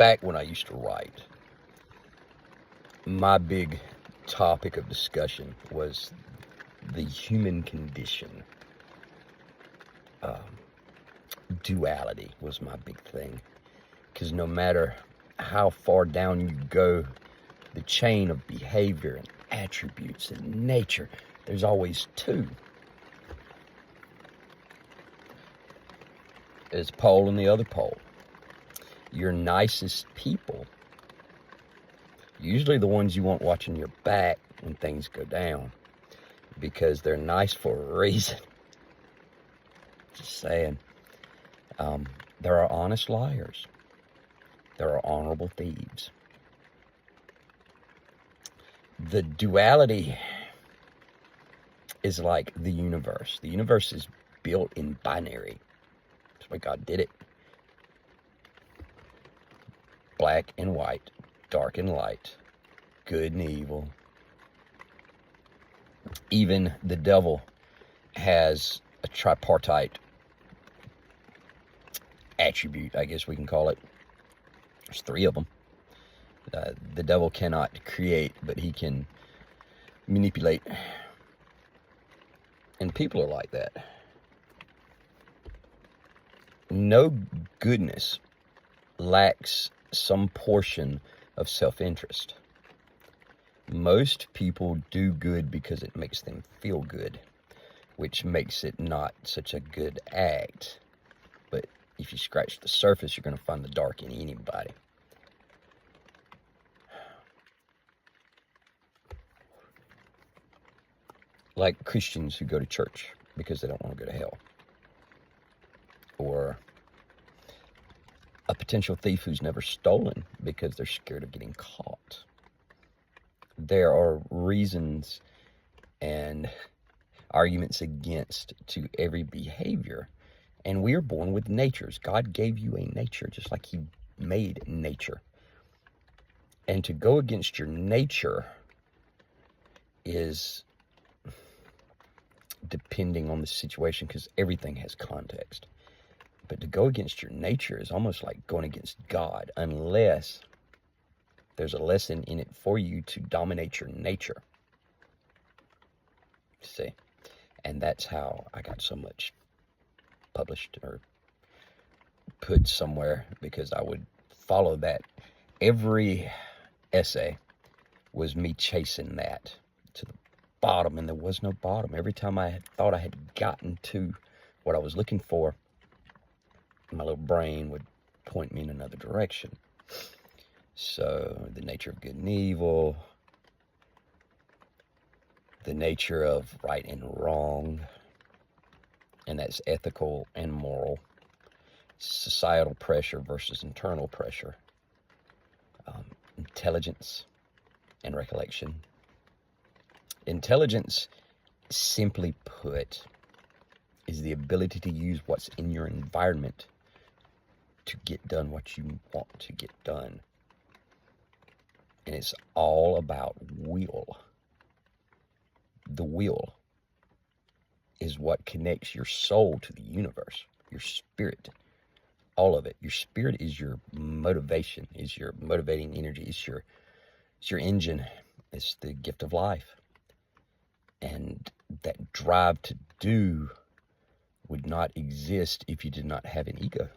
back when I used to write, my big topic of discussion was the human condition. Duality was my big thing, because no matter how far down you go the chain of behavior and attributes and nature, there's always two. There's pole and the other pole. Your nicest people, usually the ones you want watching your back when things go down, because they're nice for a reason. Just saying. There are honest liars. There are honorable thieves. The duality is like the universe. The universe is built in binary. That's why God did it. Black and white, dark and light, good and evil. Even the devil has a tripartite attribute, I guess we can call it. There's three of them. The devil cannot create, but he can manipulate. And people are like that. No goodness lacks some portion of self-interest. Most people do good because it makes them feel good, which makes it not such a good act. But if you scratch the surface, you're going to find the dark in anybody. Like Christians who go to church because they don't want to go to hell. Or a potential thief who's never stolen because they're scared of getting caught. There are reasons and arguments against to every behavior. And we are born with natures. God gave you a nature just like he made nature. And to go against your nature is depending on the situation, because everything has context. But to go against your nature is almost like going against God, unless there's a lesson in it for you to dominate your nature. See? And that's how I got so much published or put somewhere, because I would follow that. Every essay was me chasing that to the bottom, and there was no bottom. Every time I had thought I had gotten to what I was looking for, my little brain would point me in another direction. So the nature of good and evil, the nature of right and wrong, and that's ethical and moral, societal pressure versus internal pressure, intelligence and recollection. Intelligence, simply put, is the ability to use what's in your environment to get done what you want to get done. And it's all about will. The will is what connects your soul to the universe, your spirit, all of it. Your spirit is your motivation, is your motivating energy, it's your engine, it's the gift of life. And that drive to do would not exist if you did not have an ego,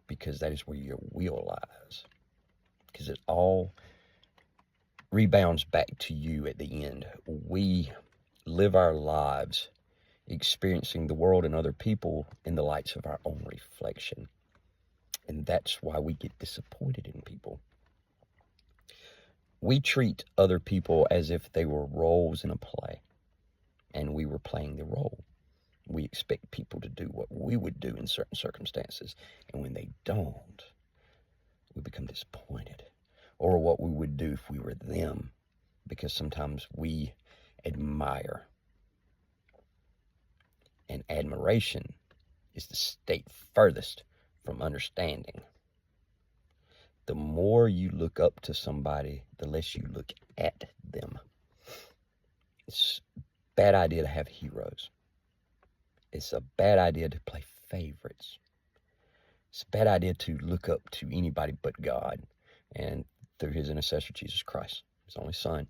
because that is where your will lies. Because it all rebounds back to you at the end. We live our lives experiencing the world and other people in the lights of our own reflection. And that's why we get disappointed in people. We treat other people as if they were roles in a play, and we were playing the role. We expect people to do what we would do in certain circumstances, and when they don't, we become disappointed. Or what we would do if we were them, because sometimes we admire. And admiration is the state furthest from understanding. The more you look up to somebody, the less you look at them. It's a bad idea to have heroes. It's a bad idea to play favorites. It's a bad idea to look up to anybody but God and through his intercessor, Jesus Christ, his only son.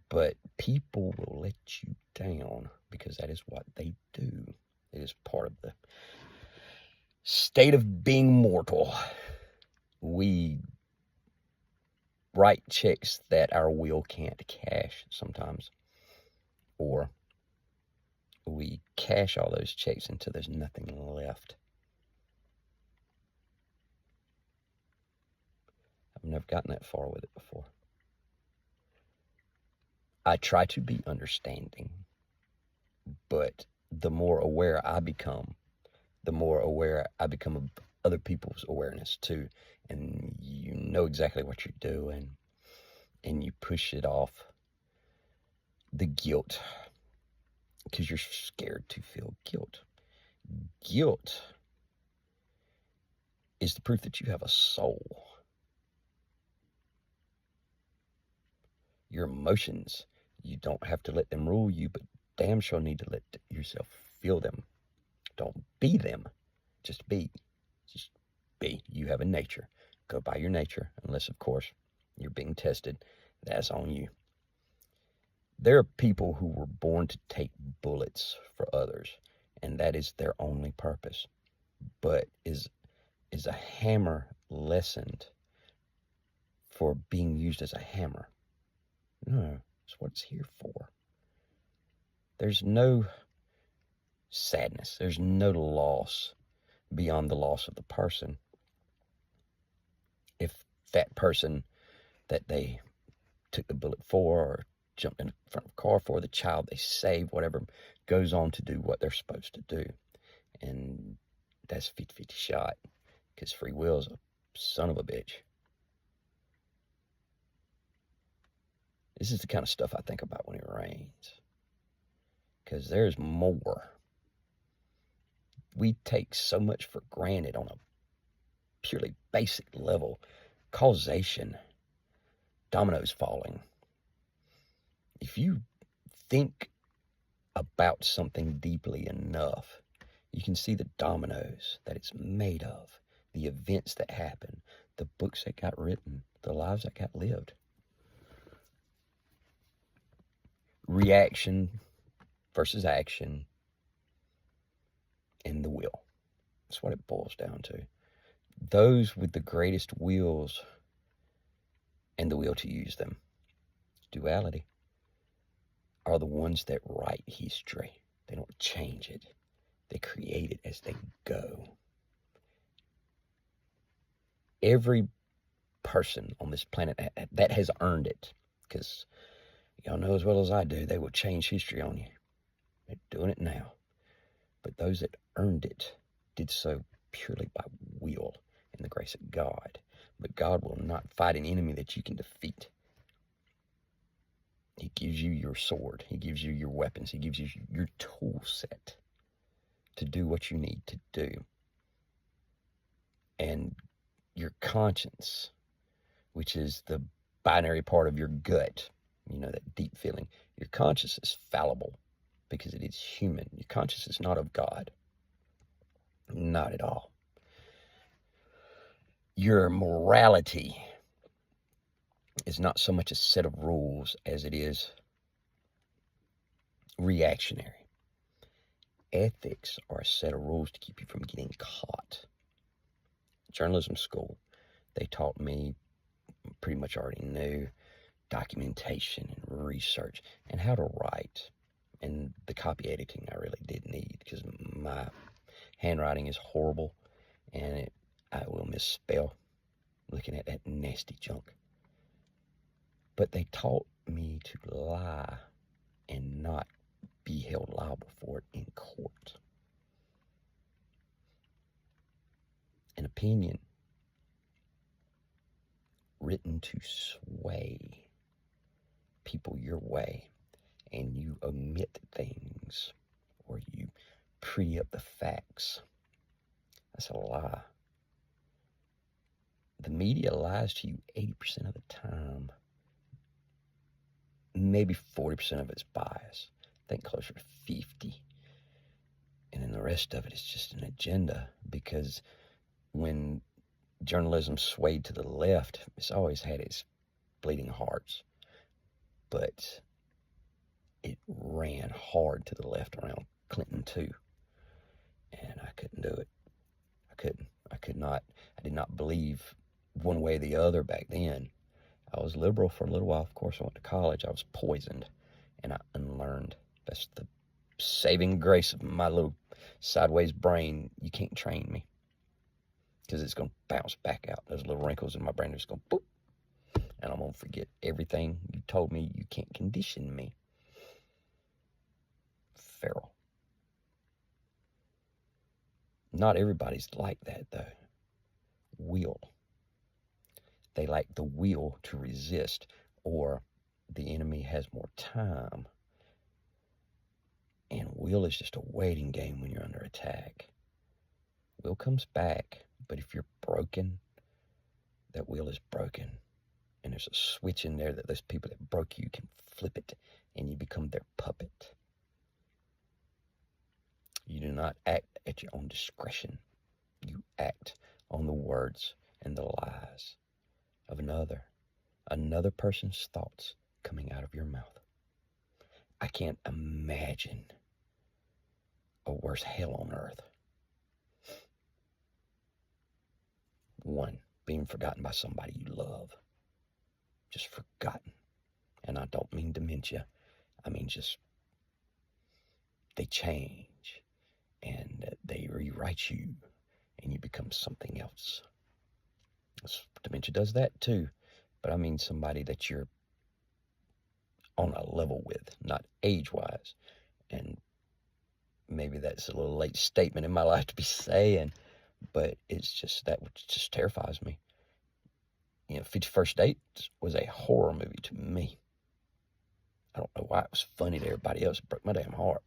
But people will let you down because that is what they do. It is part of the state of being mortal. We write checks that our will can't cash sometimes, or we cash all those checks until there's nothing left. I've never gotten that far with it before. I try to be understanding, but the more aware I become, the more aware I become of other people's awareness too. And you know exactly what you're doing, and you push it off. The guilt, because you're scared to feel guilt. Guilt is the proof that you have a soul. Your emotions, you don't have to let them rule you, but damn sure need to let yourself feel them. Don't be them. Just be. Just be. You have a nature. Go by your nature, unless, of course, you're being tested. That's on you. There are people who were born to take bullets for others, and that is their only purpose. But is a hammer lessened for being used as a hammer? No, it's what it's here for. There's no sadness. There's no loss beyond the loss of the person. If that person that they took the bullet for, or jumped in front of a car for, the child they saved, whatever, goes on to do what they're supposed to do. And that's 50-50 shot, because free will is a son of a bitch. This is the kind of stuff I think about when it rains, because there's more. We take so much for granted on a purely basic level. Causation, dominoes falling. If you think about something deeply enough, you can see the dominoes that it's made of, the events that happen, the books that got written, the lives that got lived. Reaction versus action and the will. That's what it boils down to. Those with the greatest wills and the will to use them, duality, are the ones that write history. They don't change it. They create it as they go. Every person on this planet that has earned it, because y'all know as well as I do, they will change history on you. They're doing it now. But those that earned it did so purely by will and the grace of God. But God will not fight an enemy that you can defeat. He gives you your sword. He gives you your weapons. He gives you your tool set to do what you need to do. And your conscience, which is the binary part of your gut, you know, that deep feeling. Your conscience is fallible because it is human. Your conscience is not of God. Not at all. Your morality is not so much a set of rules as it is reactionary. Ethics are a set of rules to keep you from getting caught. Journalism school, they taught me, pretty much already knew, documentation and research and how to write. And the copy editing I really did need, because my handwriting is horrible and I will misspell looking at that nasty junk. But they taught me to lie and not be held liable for it in court. An opinion written to sway people your way, and you omit things or you pretty up the facts. That's a lie. The media lies to you 80% of the time. Maybe 40% of it's bias. I think closer to 50. And then the rest of it is just an agenda, because when journalism swayed to the left, it's always had its bleeding hearts, but it ran hard to the left around Clinton too, and I couldn't do it. I could not. I did not believe one way or the other back then. I was liberal for a little while. Of course, I went to college. I was poisoned, and I unlearned. That's the saving grace of my little sideways brain. You can't train me, because it's going to bounce back out. Those little wrinkles in my brain are just going to boop, and I'm going to forget everything you told me. You can't condition me. Feral. Not everybody's like that, though. Will. They like the will to resist, or the enemy has more time. And will is just a waiting game when you're under attack. Will comes back, but if you're broken, that will is broken. And there's a switch in there that those people that broke you can flip it, and you become their puppet. You do not act at your own discretion. You act on the words and the lies of another person's thoughts coming out of your mouth. I can't imagine a worse hell on earth. 1, being forgotten by somebody you love. Just forgotten. And I don't mean dementia. I mean just they change and they rewrite you and you become something else. Dementia does that too. But I mean somebody that you're on a level with, not age-wise. And maybe that's a little late statement in my life to be saying, but it's just that which just terrifies me. 50 First Dates was a horror movie to me. I don't know why it was funny to everybody else. It broke my damn heart.